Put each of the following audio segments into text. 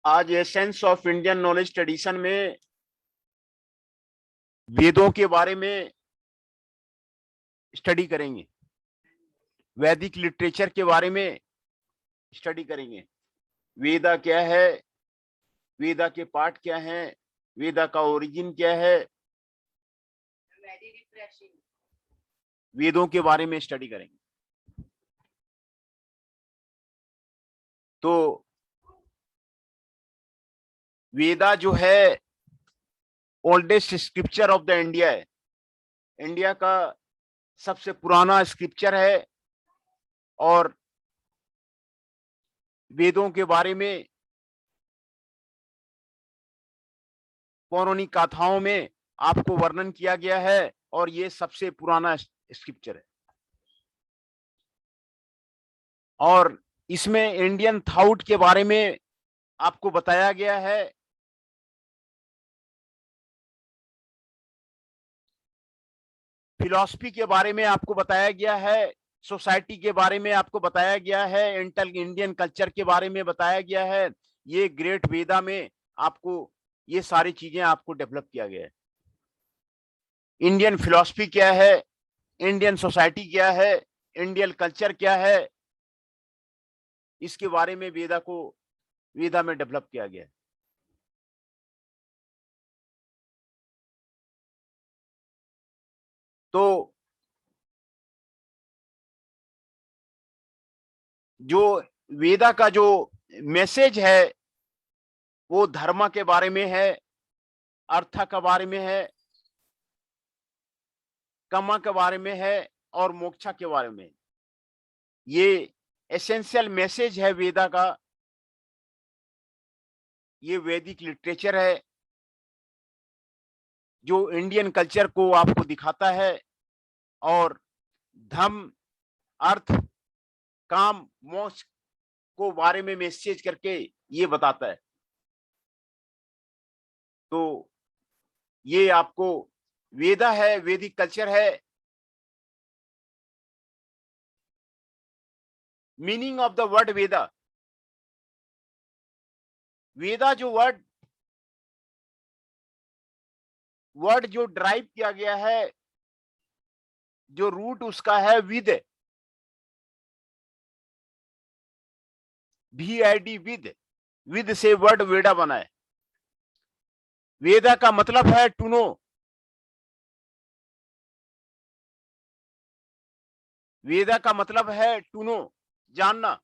आज essence of Indian knowledge tradition में वेदों के बारे में स्टडी करेंगे, वैदिक लिटरेचर के बारे में स्टडी करेंगे। वेदा क्या है, वेदा के पाठ क्या हैं, वेदा का ओरिजिन क्या है, वेदों के बारे में स्टडी करेंगे। तो वेदा जो है oldest scripture of the India है, इंडिया का सबसे पुराना स्क्रिप्चर है। और वेदों के बारे में पौराणिक गाथाओं में आपको वर्णन किया गया है और ये सबसे पुराना स्क्रिप्चर है। और इसमें इंडियन थॉट के बारे में आपको बताया गया है। फिलॉसफी के बारे में आपको बताया गया है, सोसाइटी के बारे में आपको बताया गया है, इंडियन कल्चर के बारे में बताया गया है। ये ग्रेट वेदा में आपको ये सारी चीजें आपको डेवलप किया गया है। इंडियन फिलॉसफी क्या है, इंडियन सोसाइटी क्या है, इंडियन कल्चर क्या है, इसके बारे में वेदा में डेवलप किया गया है। तो जो वेदा का जो मैसेज है वो धर्म के बारे में है, अर्थ के बारे में है, कर्म के बारे में है और मोक्ष के बारे में। ये एसेंशियल मैसेज है वेदा का। ये वैदिक लिटरेचर है जो इंडियन कल्चर को आपको दिखाता है और धर्म, अर्थ, काम, मोक्ष को बारे में मैसेज करके ये बताता है। तो ये आपको वेदा है, वैदिक कल्चर है। मीनिंग ऑफ द वर्ड वेदा, वेदा जो वर्ड जो ड्राइव किया गया है, जो रूट उसका है विद, VID, विद से वर्ड वेदा बना है। वेदा का मतलब है टू नो। वेदा का मतलब है टू नो, जानना।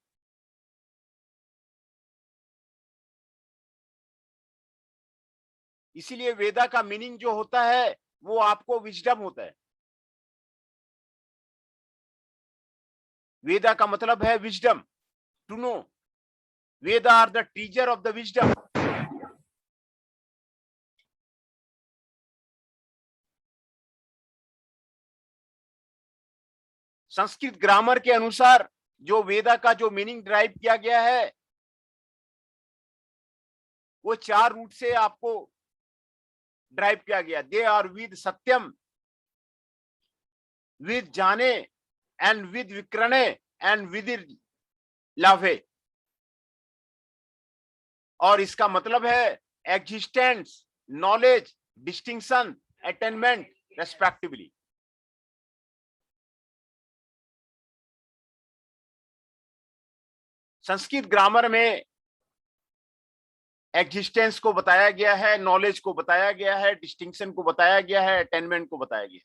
इसीलिए वेदा का मीनिंग जो होता है वो आपको विजडम होता है। वेदा का मतलब है wisdom, to know. Veda are the teacher of the wisdom. Sanskrit grammar के अनुसार जो वेदा का जो मीनिंग ड्राइव किया गया है वो 4 रूट से आपको ड्राइव किया गया। दे आर विद सत्यम, विद जाने, एंड विद विक्रणे, एंड विद लाभे। और इसका मतलब है existence, knowledge, distinction, attainment, respectively. Sanskrit grammar में एग्जिस्टेंस को बताया गया है, नॉलेज को बताया गया है, डिस्टिंक्शन को बताया गया है, अटेनमेंट को बताया गया है।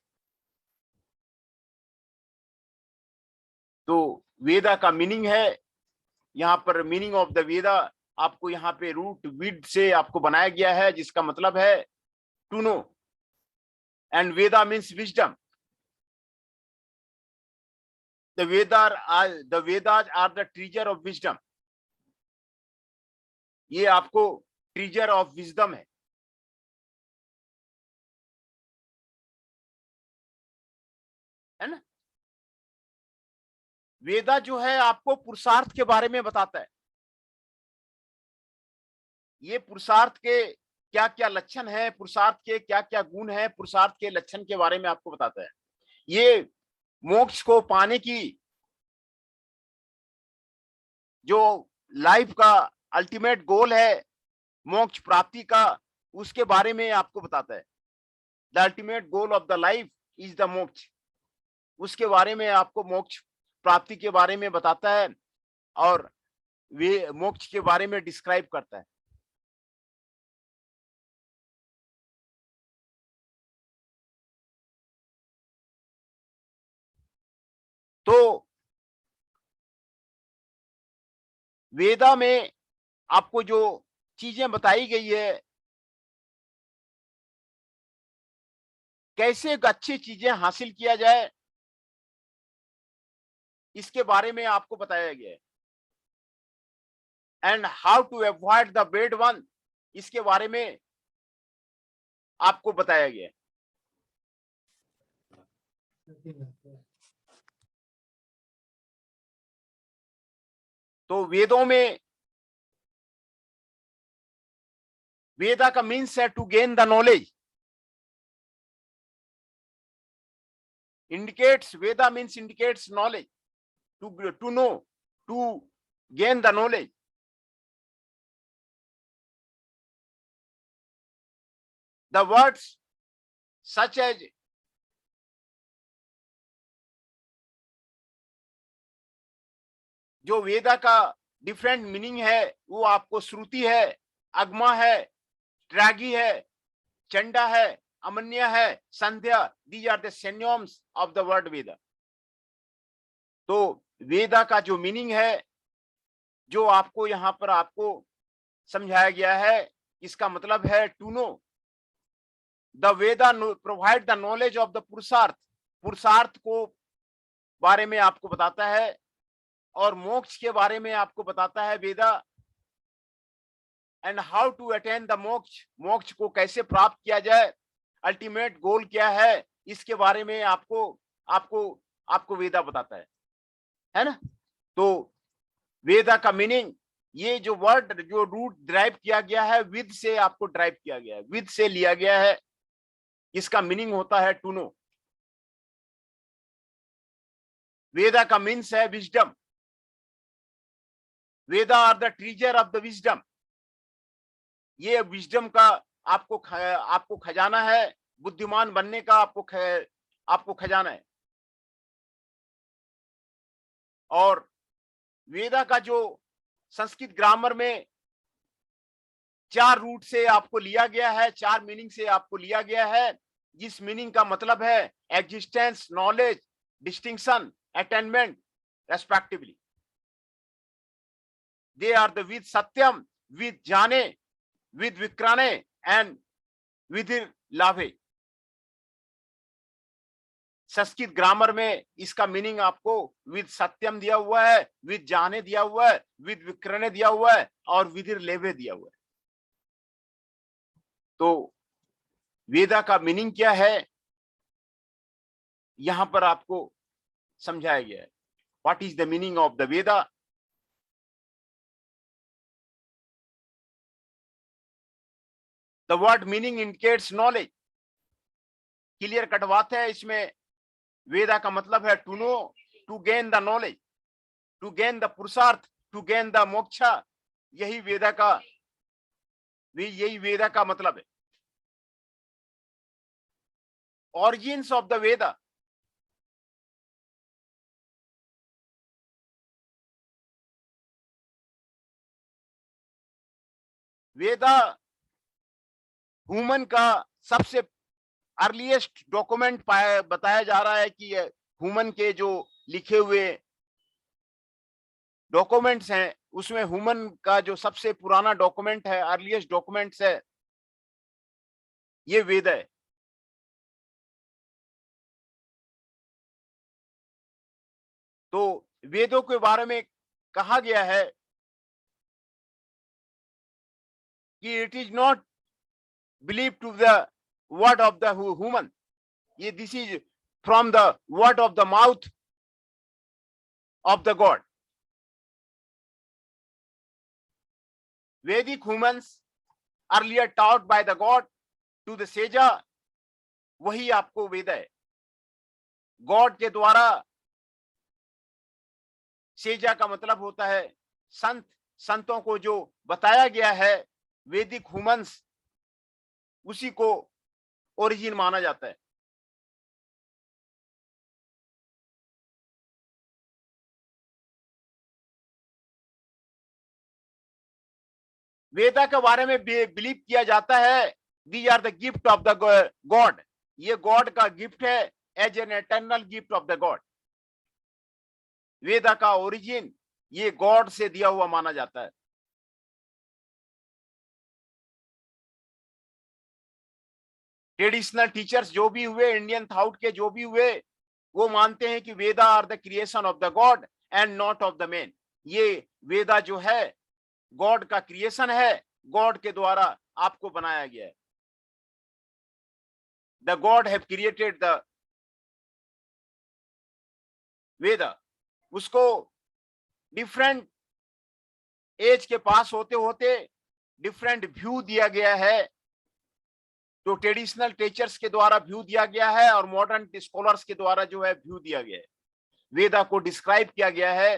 तो वेदा का मीनिंग है, यहाँ पर मीनिंग ऑफ द वेदा आपको यहाँ पे रूट विद से आपको बनाया गया है, जिसका मतलब है to know. And Veda means wisdom. The Vedas are the treasure of wisdom. ये आपको ट्रीजर ऑफ विजडम है ना। वेदा जो है आपको पुरुषार्थ के बारे में बताता है। ये पुरुषार्थ के क्या क्या लक्षण है, पुरुषार्थ के क्या क्या गुण है, पुरुषार्थ के लक्षण के बारे में आपको बताता है। ये मोक्ष को पाने की जो लाइफ का अल्टीमेट गोल है मोक्ष प्राप्ति का, उसके बारे में आपको बताता है। The ultimate goal of the life is the मोक्ष, उसके बारे में आपको मोक्ष प्राप्ति के बारे में बताता है और वे मोक्ष के बारे में डिस्क्राइब करता है। तो वेदा में आपको जो चीजें बताई गई है, कैसे अच्छी चीजें हासिल किया जाए, इसके बारे में आपको बताया गया है। And how to avoid the bad one, इसके बारे में आपको बताया गया है। तो वेदों में, वेदा का मीन्स है to gain the knowledge, indicates, Veda means indicates knowledge, to know, to gain the knowledge. The words such as जो वेदा का डिफरेंट मीनिंग है वो आपको श्रुति है, अगमा है, ट्रैगी है, चंडा है, अमन्य है, संध्या, these are the synonyms of the word Veda. तो वेदा का जो मीनिंग है, जो आपको यहां पर आपको समझाया गया है, इसका मतलब है to know the Veda provide the knowledge of the purushartha, पुरुषार्थ को बारे में आपको बताता है और मोक्ष के बारे में आपको बताता है Veda. And how to attain the moksha, मोक्ष को कैसे प्राप्त किया जाए, अल्टीमेट गोल क्या है, इसके बारे में आपको आपको आपको वेदा बताता है ना। तो वेदा का मीनिंग, ये जो वर्ड जो रूट ड्राइव किया गया है, विद से आपको ड्राइव किया गया है, विद से लिया गया है, इसका मीनिंग होता है टू नो। वेदा का मीन्स है wisdom, Veda are the treasure of the wisdom, ये विजडम का आपको खजाना है, बुद्धिमान बनने का आपको खजाना है। और वेदा का जो संस्कृत ग्रामर में 4 रूट से आपको लिया गया है, 4 मीनिंग से आपको लिया गया है, जिस मीनिंग का मतलब है existence, knowledge, distinction, attainment respectively. They are the विद सत्यम, विद जाने, विद विक्राने एंड विद लाभे। संस्कृत ग्रामर में इसका मीनिंग आपको विद सत्यम दिया हुआ है, विद जाने दिया हुआ है, विद विक्रणे दिया हुआ है और विदिर लेवे दिया हुआ है। तो वेदा का मीनिंग क्या है, यहां पर आपको समझाया गया है। What is the meaning of the Veda? The word meaning indicates knowledge, clear cut बात है इसमें। वेदा का मतलब है to know, to gain the knowledge, to gain the purushartha, to gain the moksha, यही वेदा का मतलब है। Origins of the Veda, Veda human का सबसे अर्लीस्ट डॉक्यूमेंट बताया जा रहा है कि ह्यूमन के जो लिखे हुए डॉक्यूमेंट्स हैं, उसमें ह्यूमन का जो सबसे पुराना डॉक्यूमेंट है, अर्लीस्ट डॉक्यूमेंट्स है, ये वेद है। तो वेदों के बारे में कहा गया है कि it is not believe to the word of the human, ये this is from the word of the mouth of the God. Vedic humans earlier taught by the God to the sages, वही आपको वेद है। God के द्वारा, सेजा का मतलब होता है संत, संतों को जो बताया गया है, वैदिक ह्यूमंस, उसी को ओरिजिन माना जाता है। वेदा के बारे में बिलीव किया जाता है, these are the gift of the God, ये गॉड का गिफ्ट है, as an eternal gift of the God. Veda का ओरिजिन ये गॉड से दिया हुआ माना जाता है। ट्रेडिशनल टीचर्स जो भी हुए, इंडियन थॉट के जो भी हुए, वो मानते हैं कि Veda are the creation of the God and not of the man. ये वेदा जो है गॉड का क्रिएशन है, गॉड के द्वारा आपको बनाया गया है। The God have created the Veda. उसको डिफरेंट एज के पास होते होते डिफरेंट व्यू दिया गया है। जो ट्रेडिशनल टीचर्स के द्वारा व्यू दिया गया है और मॉडर्न स्कॉलर्स के द्वारा जो है व्यू दिया गया है। वेदा को डिस्क्राइब किया गया है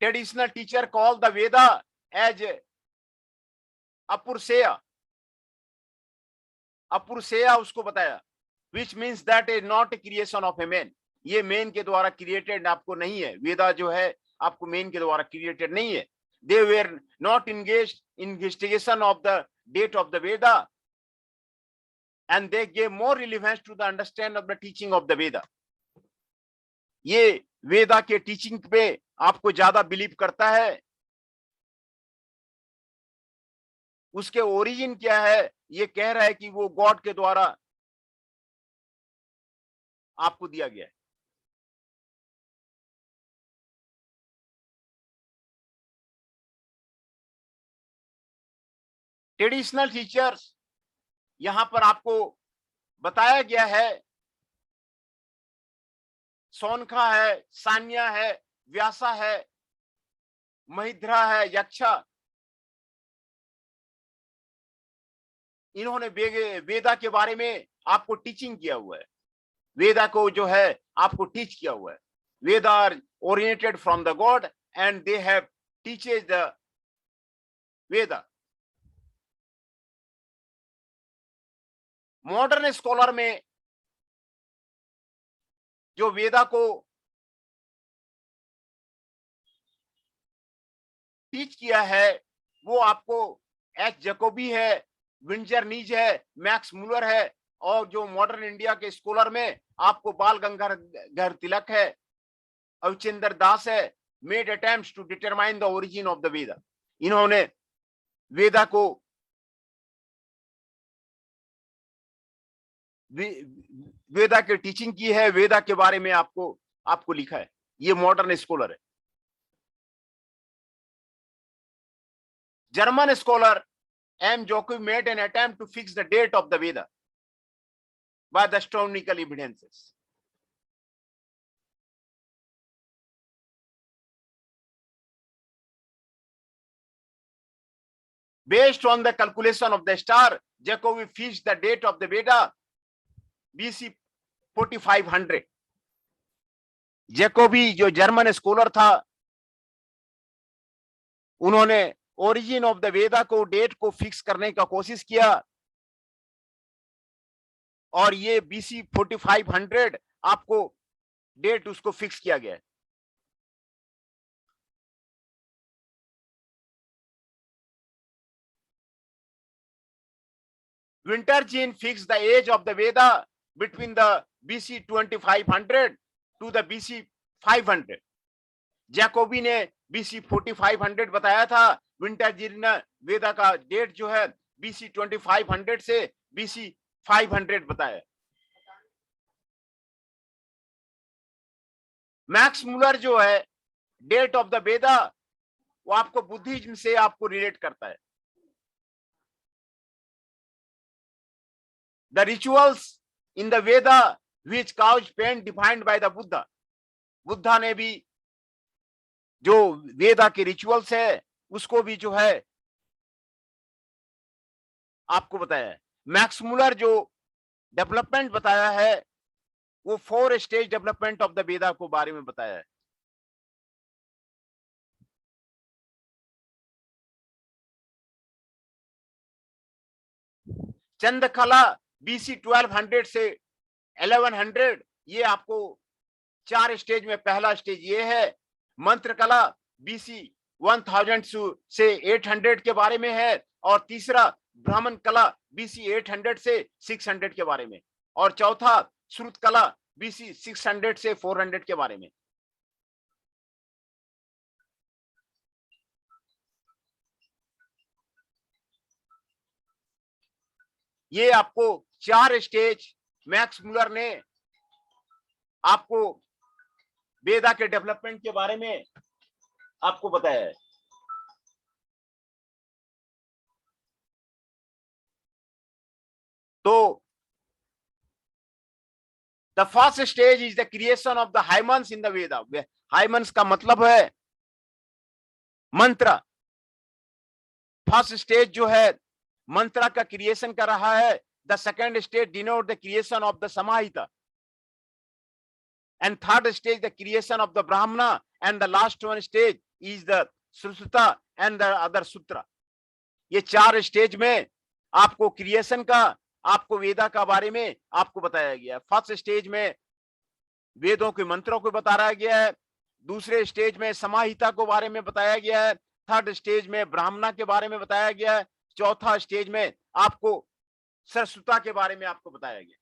traditional teacher call the Veda as apaurusheya. अपुरुषेय उसको बताया, which means that is not a creation of a man. ये मैन के द्वारा क्रिएटेड आपको नहीं है, वेदा जो है आपको मैन के द्वारा क्रिएटेड नहीं है। They were not engaged in investigation of the date of the Veda and they gave more relevance to the understand of the teaching of the Veda. ये वेदा के टीचिंग पे आपको ज्यादा बिलीव करता है। उसके ओरिजिन क्या है, ये कह रहा है कि वो गॉड के द्वारा आपको दिया गया है। ट्रेडिशनल टीचर्स यहां पर आपको बताया गया है, सोनखा है, सान्या है, व्यासा है, महिद्रा है, यक्षा, इन्होंने वेदा के बारे में आपको टीचिंग किया हुआ है। वेदा को जो है आपको टीच किया हुआ है। Veda are oriented from the God and they have teaches the Veda. Modern scholar में जो वेदा को टीच किया है वो आपको एच जैकोबी है, विंजर नीज है, मैक्स मुलर है, और जो मॉडर्न इंडिया के स्कॉलर में आपको बाल गंगाधर तिलक है, अवचेंद्र दास है, made attempts to determine the origin of the Veda. इन्होंने वेदा को वेदा की टीचिंग की है, वेदा के बारे में आपको लिखा है। ये मॉडर्न स्कॉलर है। German scholar M. Jacobi made an attempt to fix the date of the Veda by the astronomical evidences. Based on the calculation of the star, Jacobi fixed the date of the Veda BC 4500. Jacobi जो German scholar था, उन्होंने origin of the वेदा को, date को fix करने का कोशिश किया, और ये BC 4500 आपको डेट उसको फिक्स किया गया है। Wintergene fixed the age of the Veda between the BC 2500 to the BC 500. Jacobi ने BC 4500 बताया था, विंटरजीन ने वेदा का डेट जो है BC 2500 से BC 500 बताया। मैक्स मुलर जो है डेट ऑफ द वेदा, वो आपको बुद्धिज्म से आपको रिलेट करता है। The rituals in the Veda which cause pain defined by the Buddha. Buddha ने भी जो वेदा के रिचुअल्स है उसको भी जो है आपको बताया है। मैक्स मुलर जो डेवलपमेंट बताया है वो 4 स्टेज डेवलपमेंट ऑफ द वेदा को बारे में बताया है। चंद्रकला बीसी 1200 से 1100, ये आपको 4 स्टेज में पहला स्टेज ये है। मंत्र कला बीसी 1000 से 800 के बारे में है, और तीसरा ब्राह्मण कला बीसी 800 से 600 के बारे में, और चौथा श्रुत कला बीसी 600 से 400 के बारे में। ये आपको 4 स्टेज मैक्स मुलर ने आपको वेदा के डेवलपमेंट के बारे में आपको बताया है। तो the first stage is the creation of the हाइमन्स in the वेदा। हाइमन्स का मतलब है मंत्र। फर्स्ट स्टेज जो है मंत्र का क्रिएशन कर रहा है। The second stage denote the creation of the Samhita, and third stage the creation of the brahmana, and the last one stage is the susuta and the other sutra। ये 4 stage में आपको क्रिएशन का, आपको वेदा का बारे में आपको बताया गया है। फर्स्ट स्टेज में वेदों के मंत्रों को बताया गया है, दूसरे स्टेज में समाहिता को बारे में बताया गया है, थर्ड स्टेज में ब्राह्मणा के बारे में बताया गया है, चौथा स्टेज में आपको सरस्वता के बारे में आपको बताया गया।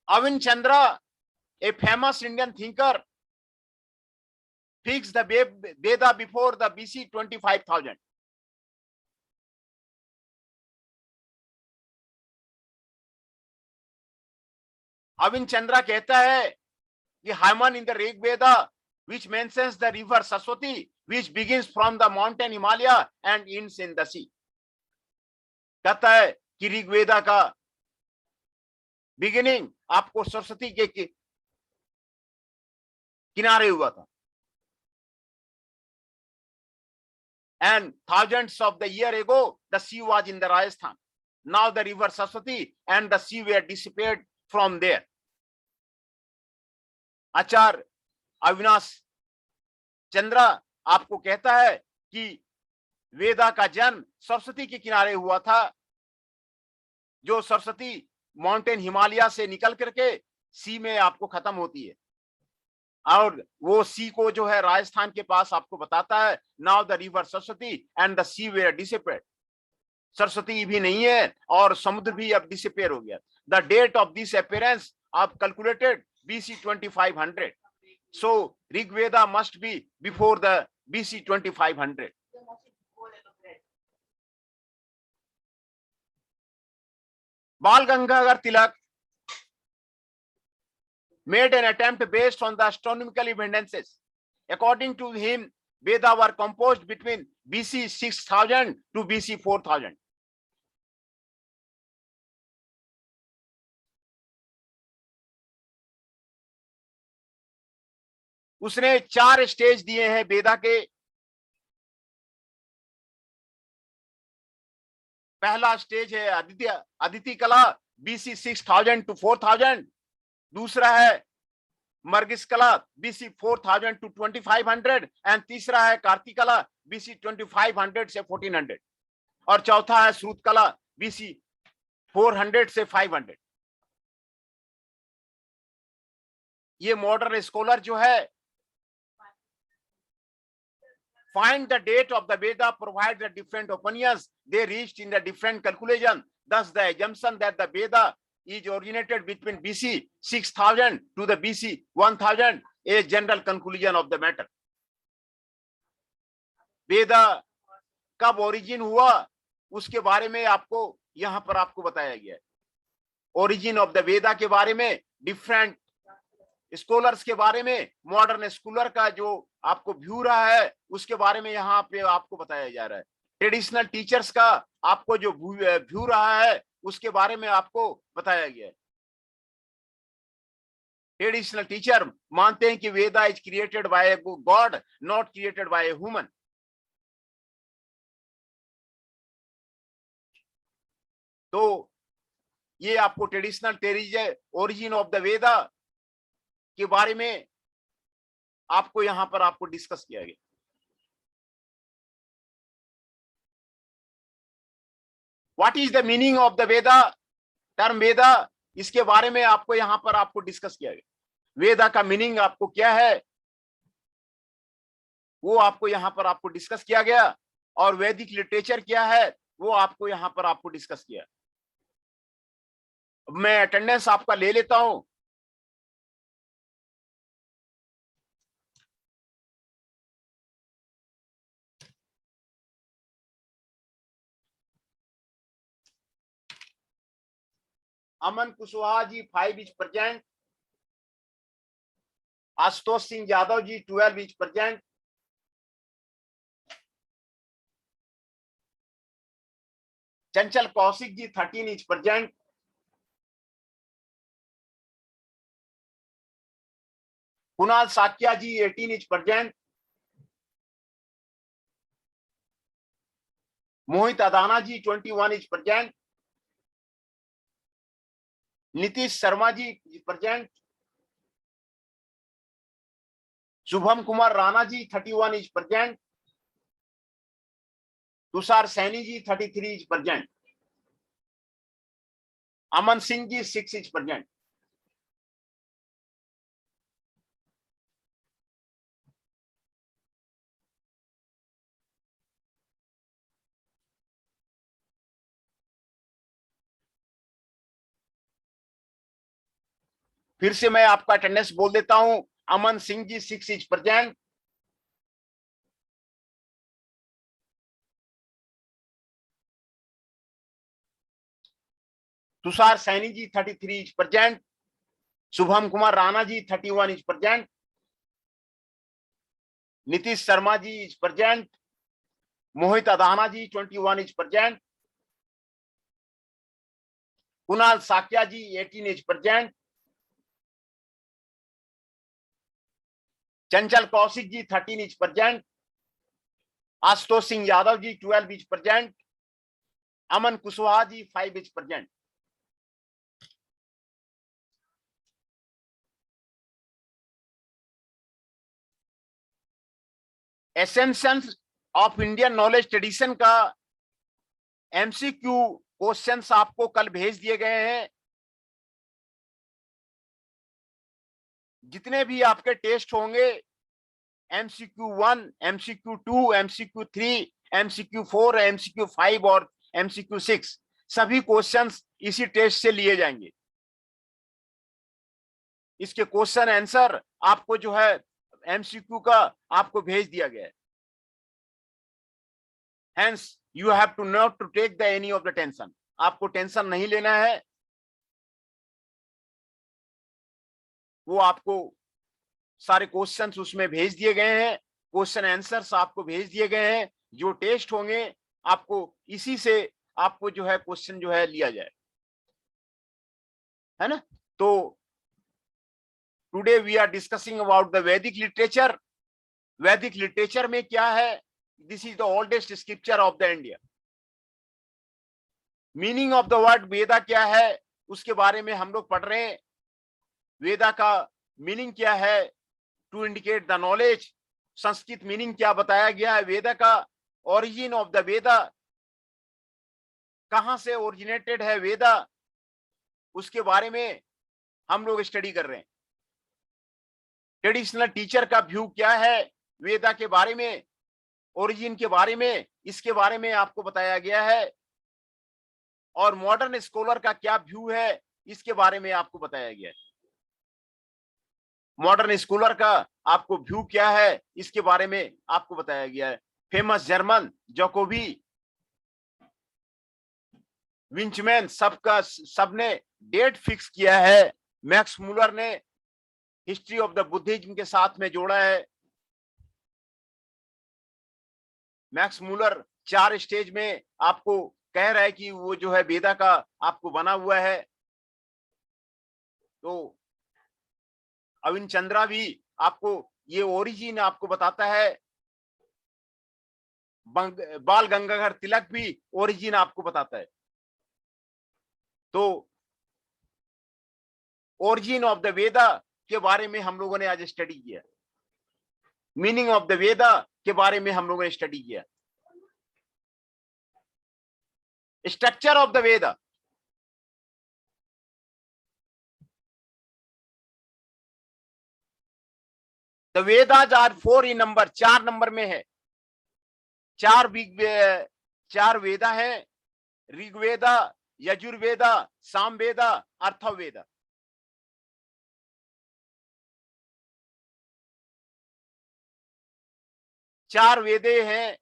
Avin Chandra, a famous Indian thinker, fixed the Veda before the BC 25,000। Avin Chandra कहता है कि hymn in the Rig Veda which mentions the river Saraswati which begins from the mountain Himalaya and ends in the sea। कहता है कि ऋग वेदा का beginning आपको सरस्वती के किनारे हुआ था, and thousands of the year ago the sea was in the Rajasthan। now the river Saraswati and the sea were dissipated from there। आचार्य अविनाश चंद्रा आपको कहता है कि वेदा का जन्म सरस्वती के किनारे हुआ था, जो सरस्वती माउंटेन हिमालय से निकल करके सी में आपको खत्म होती है, और वो सी को जो है राजस्थान के पास आपको बताता है। Now the river Saraswati and the sea where dissipate. Saraswati भी नहीं है और समुद्र भी अब डिसिपेयर हो गया। The date of this appearance आप calculated BC 2500। so Rig Veda must be before the BC 2500। Bal Gangadhar Tilak made an attempt based on the astronomical evidences। according to him Veda were composed between BC 6000 to BC 4000। उसने 4 stage दिए हैं वेदा के। पहला stage है अदिति कला BC 6000 to 4000। दूसरा है मर्गिस कला BC 4000 to 2500, एंड तीसरा है कार्तिक कला BC 2500 से 1400, और चौथा है श्रुत कला BC 400 से 500। ये मॉडर्न स्कॉलर जो है find the date of the Veda, provide the different opinions they reached in the different calculation। thus the assumption that the Veda is originated between BC 6000 to the BC 1000 a general conclusion of the matter। वेदा कब origin हुआ उसके बारे में आपको यहां पर आपको बताया गया है। ओरिजिन ऑफ द वेदा के बारे में डिफरेंट स्कॉलर्स के बारे में, मॉडर्न स्कॉलर का जो आपको व्यू रहा है उसके बारे में यहाँ पे आपको बताया जा रहा है। ट्रेडिशनल टीचर्स का आपको जो व्यू रहा है उसके बारे में आपको बताया गया है। ट्रेडिशनल टीचर मानते हैं कि Veda is created by God, not created by a human. तो ये आपको traditional origin of the Veda के बारे में आपको यहां पर आपको डिस्कस किया गया। What is the meaning of the Veda, term Veda, इसके बारे में आपको यहां पर आपको डिस्कस किया गया। वेदा का मीनिंग आपको क्या है वो आपको यहां पर आपको डिस्कस किया गया, और वैदिक लिटरेचर क्या है वो आपको यहां पर आपको डिस्कस किया। मैं अटेंडेंस आपका ले लेता हूं। Aman Kushwaha ji 5 is present, Ashutosh Singh Yadav ji 12 is present, Chanchal Kaushik ji 13 is present, Kunal Saikia ji 18 is present, Mohit Adana ji 21 is present, Nitish Sharma ji present, Shubham Kumar Rana ji 31 is present, Tushar Saini ji 33 is present, Aman Singh ji 6 is present. फिर से मैं आपका अटेंडेंस बोल देता हूं। Aman Singh ji 6 is present, Tushar Saini ji 33 is present, Shubham Kumar Rana ji 31 is present, Nitish Sharma ji is present, Mohit Adana ji 21 is present, Kunal Saikia ji 18 is present, Chanchal Kaushik ji 13 is present, Ashutosh Singh Yadav ji 12 is present, Aman Kushwaha ji 5 is present. Essentials of Indian knowledge tradition का MCQ questions आपको कल भेज दिए गए हैं। जितने भी आपके टेस्ट होंगे MCQ 1, MCQ 2, MCQ 3, MCQ 4, MCQ 5 और MCQ 6 सभी क्वेश्चंस इसी टेस्ट से लिए जाएंगे। इसके क्वेश्चन आंसर आपको जो है MCQ का आपको भेज दिया गया है। Hence you have to not to take the any of the tension, आपको टेंशन नहीं लेना है। वो आपको सारे क्वेश्चंस उसमें भेज दिए गए हैं, क्वेश्चन आंसर्स आपको भेज दिए गए हैं। जो टेस्ट होंगे आपको इसी से आपको जो है क्वेश्चन जो है लिया जाए, है ना। तो today we are discussing about the Vedic literature. Vedic literature में क्या है? This is the oldest scripture of the India. Meaning of the word Veda क्या है उसके बारे में हम लोग पढ़ रहे हैं। वेदा का मीनिंग क्या है? To indicate the knowledge. Sanskrit meaning क्या बताया गया है वेदा का? ओरिजिन ऑफ द वेदा, कहां से ओरिजिनेटेड है वेदा, उसके बारे में हम लोग स्टडी कर रहे हैं। ट्रेडिशनल टीचर का व्यू क्या है वेदा के बारे में, ओरिजिन के बारे में, इसके बारे में आपको बताया गया है। और मॉडर्न स्कॉलर का क्या व्यू है इसके बारे में आपको बताया गया है। मॉडर्न स्कॉलर का आपको व्यू क्या है इसके बारे में आपको बताया गया है। फेमस जर्मन जैकोबी, विंचमैन सबने डेट फिक्स किया है। मैक्स मूलर ने हिस्ट्री ऑफ द बुद्धिज्म के साथ में जोड़ा है। मैक्स मूलर 4 स्टेज में आपको कह रहा है कि वो जो है वेदा का आपको बना हुआ है। तो अविन चंद्रा भी आपको ये ओरिजिन आपको बताता है। बाल गंगाधर तिलक भी ओरिजिन आपको बताता है। तो ओरिजिन ऑफ द वेदा के बारे में हम लोगों ने आज स्टडी किया, मीनिंग ऑफ द वेदा के बारे में हम लोगों ने स्टडी किया, structure of the Veda, the Vedas are 4 in number, 4 number में है। चार वेदा है, ऋग्वेदा, यजुर्वेदा, सामवेदा, अथर्ववेदा। चार वेदे हैं,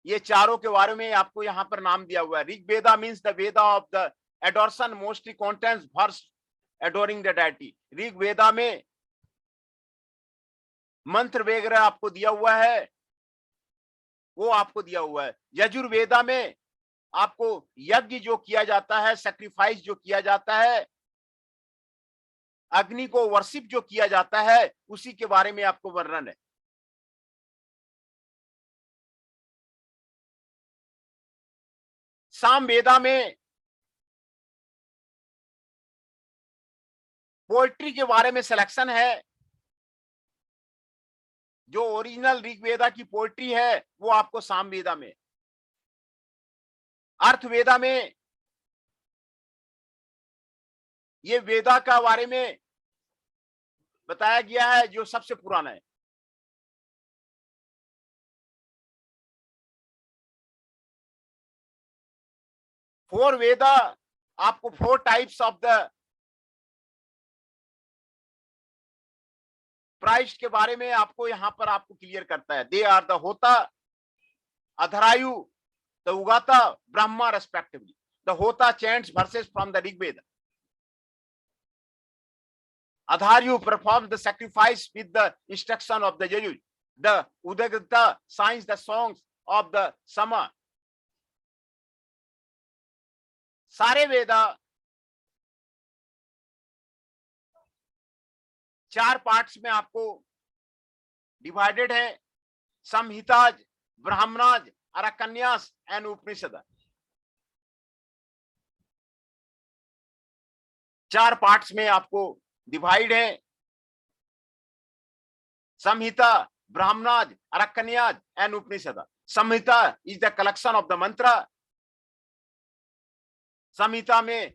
ये चारों के बारे में आपको यहां पर नाम दिया हुआ है। Rigveda means the Veda of the adoration, mostly contents verse adoring the deity. Rigveda में मंत्र वगैरह आपको दिया हुआ है, वो आपको दिया हुआ है। यजुर्वेदा में आपको यज्ञ जो किया जाता है, सैक्रिफाइस जो किया जाता है, अग्नि को वर्शिप जो किया जाता है, उसी के बारे में आपको वर्णन है। सामवेदा में पोएट्री के बारे में सिलेक्शन है। जो ओरिजिनल ऋग्वेदा की पोएट्री है वो आपको सामवेदा में। अर्थवेदा में ये वेदा का बारे में बताया गया है जो सबसे पुराना है। फोर वेदा आपको 4 टाइप्स ऑफ द प्राइस्ट के बारे में आपको यहां पर आपको क्लियर करता है। दे आर द होता, अधरायु, द उगाता, ब्रह्मा रेस्पेक्टिवली। द होता chants versus from the Rigveda. Adharyu performs the sacrifice with the instruction of the Yajur. The Udagata signs the songs of the Sama. सारे वेदा 4 पार्ट्स में आपको डिवाइडेड है। Samhitas, Brahmanas, अरकन्यास and Upanishad. 4 parts में आपको divide है। Samhita, Brahmanas, Aranyakas and Upanishad. Samhita is the collection of the mantra. Samhita में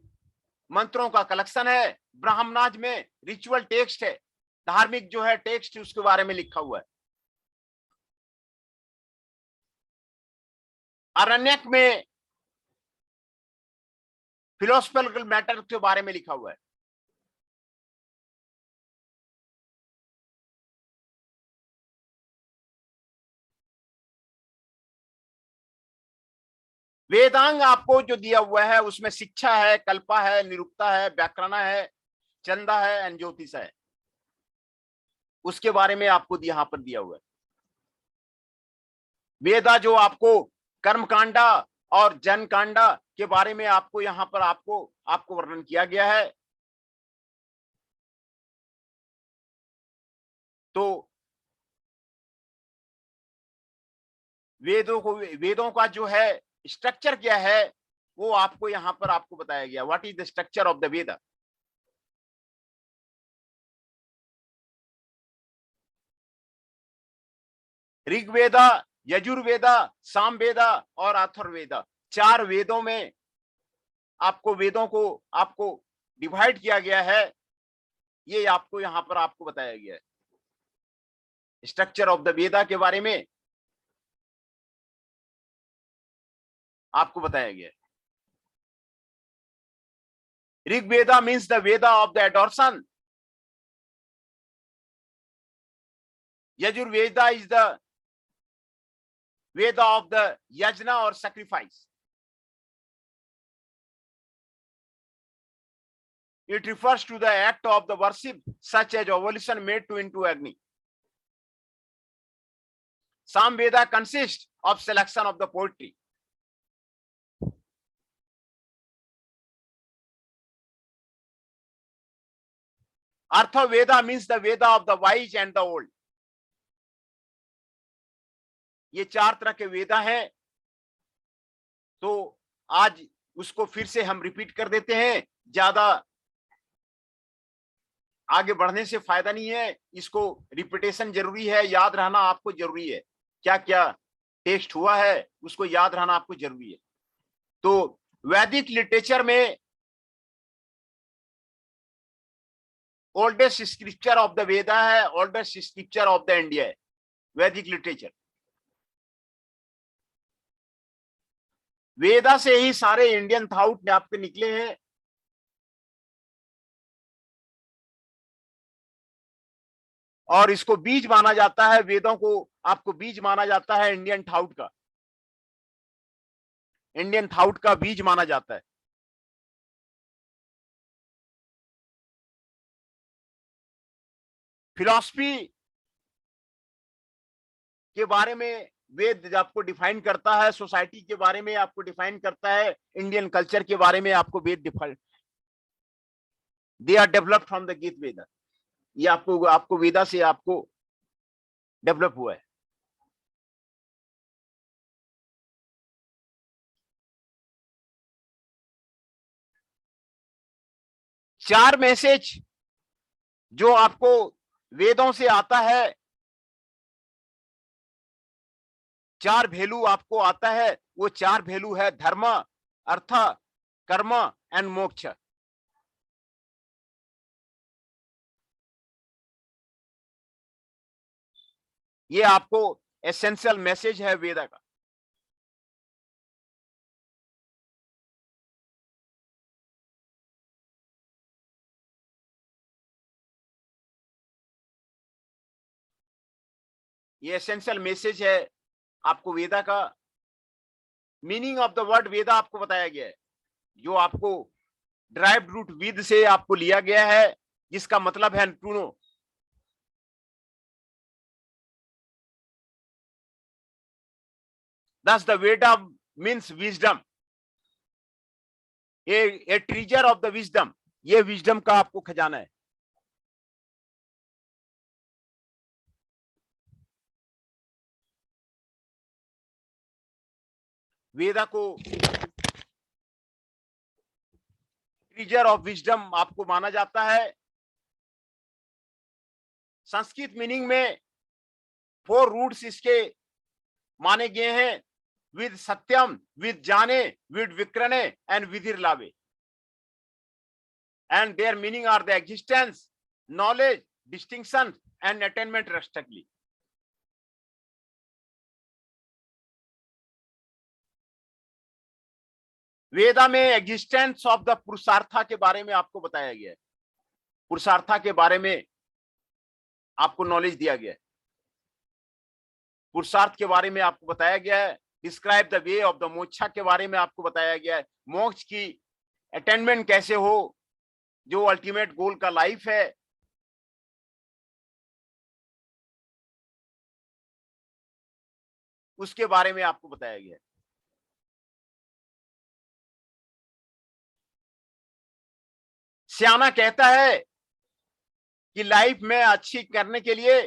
मंत्रों का कलेक्शन है। ब्राह्मणाज में रिचुअल टेक्स्ट है, धार्मिक जो है टेक्स्ट उसके बारे में लिखा हुआ है। अरण्यक में फिलोसफिकल मैटर के बारे में लिखा हुआ है। वेदांग आपको जो दिया हुआ है उसमें शिक्षा है, कल्पा है, निरुक्ता है, व्याकरण है, चंदा है एंड ज्योतिष है। उसके बारे में आपको यहां पर दिया हुआ है। वेदा जो आपको कर्मकांडा और जनकांडा के बारे में आपको यहां पर आपको वर्णन किया गया है। तो वेदों का जो है स्ट्रक्चर क्या है वो आपको यहां पर आपको बताया गया। What is the structure of the Veda. Rigveda, Yajurveda, Samaveda और अथर्ववेदा, 4 वेदों में आपको वेदों को आपको डिवाइड किया गया है। ये आपको यहां पर आपको बताया गया है स्ट्रक्चर ऑफ द वेदा के बारे में आपको बताया गया है। Rigveda means the Veda of the adoration. Yajurveda is the Veda of the यज्ञ और sacrifice. It refers to the act of the worship such as ovulation made to into Agni. Samveda consists of selection of the poetry. Arthaveda means the Veda of the wise and the old. ये 4 तरह के वेदा हैं। तो आज उसको फिर से हम रिपीट कर देते हैं, ज्यादा आगे बढ़ने से फायदा नहीं है, इसको रिपीटेशन जरूरी है, याद रहना आपको जरूरी है, क्या क्या टेक्स्ट हुआ है उसको याद रहना आपको जरूरी है। तो वैदिक लिटरेचर में ओल्डेस्ट स्क्रिप्चर ऑफ द वेदा है, oldest scripture of the India है वैदिक लिटरेचर। वेदा से ही सारे इंडियन थॉट आपके निकले हैं, और इसको बीज माना जाता है, वेदों को आपको बीज माना जाता है, इंडियन थॉट का, इंडियन थॉट का बीज माना जाता है। फिलॉसफी के बारे में वेद आपको डिफाइन करता है, सोसाइटी के बारे में आपको डिफाइन करता है, इंडियन कल्चर के बारे में आपको Veda define, they are developed from the गीत वेदा, ये आपको आपको वेदा से आपको डेवलप हुआ है। चार मैसेज जो आपको वेदों से आता है, चार वैल्यू आपको आता है, वो चार वैल्यू है धर्म, अर्थ, कर्म एंड मोक्ष। ये आपको एसेंशियल मैसेज है वेदा का। ये एसेंशियल मैसेज है आपको वेदा का। मीनिंग ऑफ द वर्ड वेदा आपको बताया गया है, जो आपको ड्राइव रूट विद से आपको लिया गया है, जिसका मतलब है to know. Thus the Veda means wisdom, a treasure of the wisdom, ये विजडम का आपको खजाना है। वेदा को ट्रीजर ऑफ विजडम आपको माना जाता है। संस्कृत मीनिंग में 4 रूट्स इसके माने गए हैं, विद सत्यम, विद जाने, vid विक्रणे and vidhir lave, and their meaning are the existence, knowledge, distinction and attainment respectively. Veda में एग्जिस्टेंस ऑफ द पुरुषार्था के बारे में आपको बताया गया है, पुरुषार्था के बारे में आपको नॉलेज दिया गया है, पुरुषार्थ के बारे में आपको बताया गया है, describe the way of the moksha के बारे में आपको बताया गया है, मोक्ष की अटेनमेंट कैसे हो, जो अल्टीमेट गोल का लाइफ है, उसके बारे में आपको बताया गया है। सियाना कहता है कि लाइफ में अच्छी करने के लिए,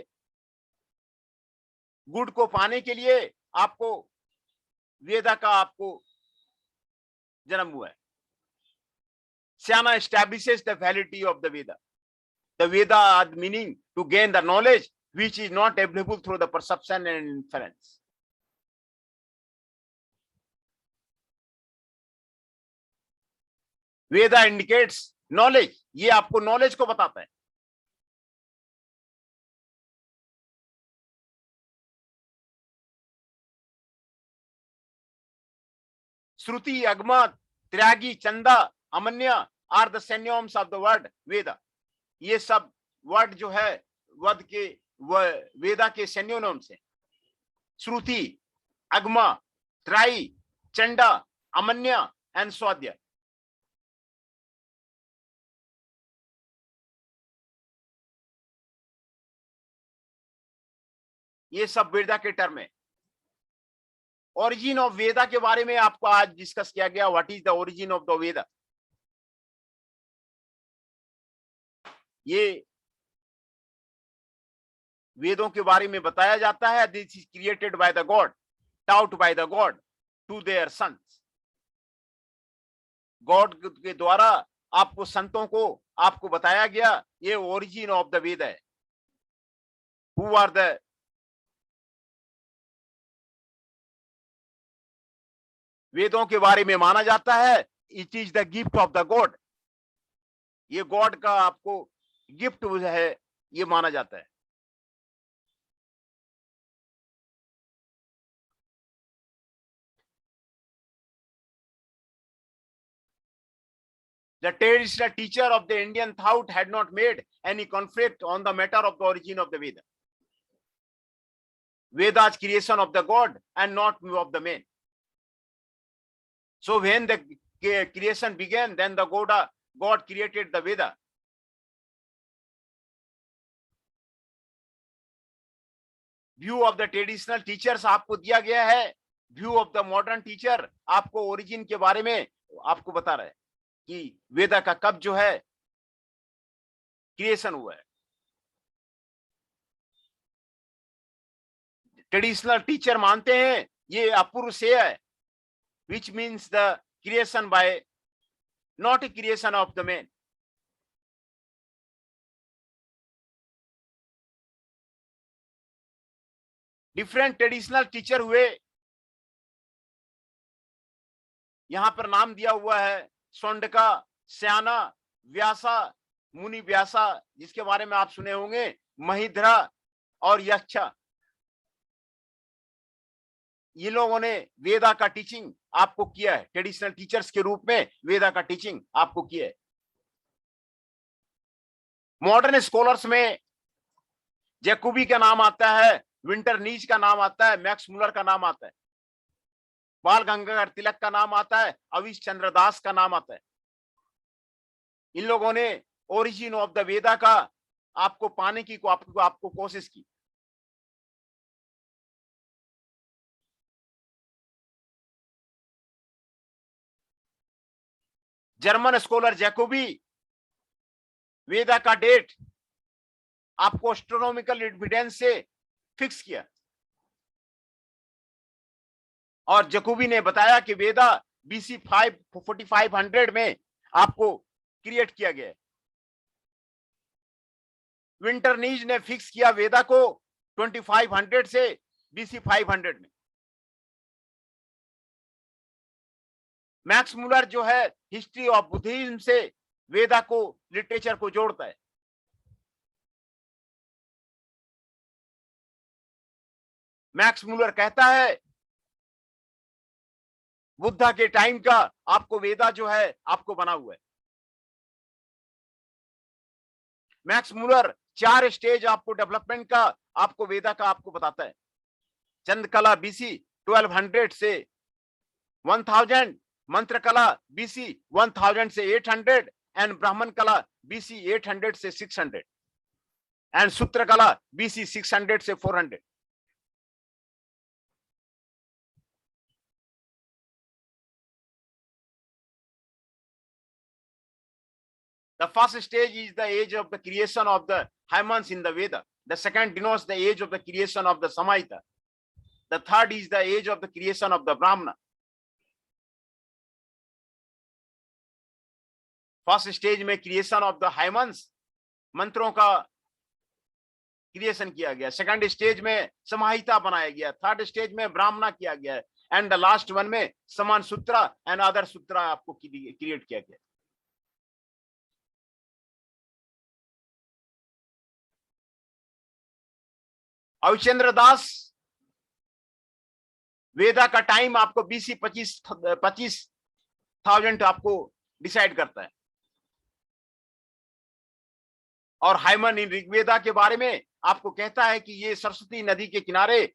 गुड को पाने के लिए आपको वेदा का आपको जन्म हुआ है। सियाना establishes the validity of the Veda. The Veda are the meaning to gain the knowledge which is not available through the perception and inference. Veda indicates knowledge, ये आपको नॉलेज को बताता है। श्रुति, Agam, Tyagi, Chanda, Amanya are the synonyms of the word Veda. ये सब word जो है वद के वेदा के synonyms है। श्रुति, अगम, त्राई, चंडा, अमन्य एंड स्वाद्य। ये सब वेदा के टर्म है। ओरिजिन ऑफ वेदा के बारे में आपको आज डिस्कस किया गया, what is the origin of the Veda. ये वेदों के बारे में बताया जाता है, this is created by the God, taught by the God to their sons. God के द्वारा आपको संतों को आपको बताया गया, ये ओरिजिन ऑफ द वेद है। हु आर द वेदों के बारे में माना जाता है, it is the gift of the God, ये गॉड का आपको गिफ्ट है, ये माना जाता है। The traditional teacher of the Indian thought had not made any conflict on the matter of the origin of the Veda. Veda's creation of the God and not of the man. So when the creation began, then the God created the Veda. View of the traditional teachers आपको दिया गया है, view of the modern teacher आपको origin के बारे में आपको बता रहे हैं कि वेदा का कब जो है क्रिएशन हुआ है। ट्रेडिशनल टीचर मानते हैं ये अपूर्व से है, which means the creation bye not a creation of the man. Different traditional teacher हुए, यहां पर नाम दिया हुआ है सोंडका, स्याना, व्यासा, मुनि व्यासा, जिसके बारे में आप सुने होंगे, महिद्रा और यक्षा। ये लोगों ने वेदा का टीचिंग आपको किया है, ट्रेडिशनल टीचर्स के रूप में वेदा का टीचिंग आपको किया है। मॉडर्न स्कॉलर्स में जैकोबी का नाम आता है, विंटरनीज का नाम आता है, मैक्स मुलर का नाम आता है, बाल गंगाधर तिलक का नाम आता है, अविश चंद्र दास का नाम आता है। इन लोगों ने ओरिजिन ऑफ द वेदा का आपको पाने की आपको कोशिश की। जर्मन स्कॉलर जैकोबी वेदा का डेट आपको एस्ट्रोनॉमिकल एविडेंस से फिक्स किया, और जैकोबी ने बताया कि वेदा BC 4500 में आपको क्रिएट किया गया है। विंटरनीज ने फिक्स किया वेदा को 2500 से BC 500 में। मैक्स मुलर जो है हिस्ट्री ऑफ बुद्धिज्म से वेदा को लिटरेचर को जोड़ता है। मैक्स मुलर कहता है बुद्धा के टाइम का आपको वेदा जो है आपको बना हुआ है। मैक्स मुलर 4 स्टेज आपको डेवलपमेंट का आपको वेदा का आपको बताता है। चंद्रकला BC 1200 से 1000, मंत्र कला BC 1000 से 800, एंड ब्राह्मण कला BC 800 से 600, एंड सूत्र कला BC 600 से 400। The first stage is the age of the creation of the Hymans in the Veda. The second denotes the age of the creation of the Samhita. The third is the age of the creation of the Brahmana. First stage में creation of the हाइमन्स, मंत्रों का creation किया गया। Second stage में समाहिता बनाया गया। Third stage में ब्राह्मणा किया गया है, एंड द लास्ट वन में समान सूत्र एंड अदर सूत्र आपको क्रिएट किया गया। अविचंद्र दास वेदा का टाइम आपको BC 25,000 आपको डिसाइड करता है, और हाइमन इन ऋग्वेदा के बारे में आपको कहता है कि ये सरस्वती नदी के किनारे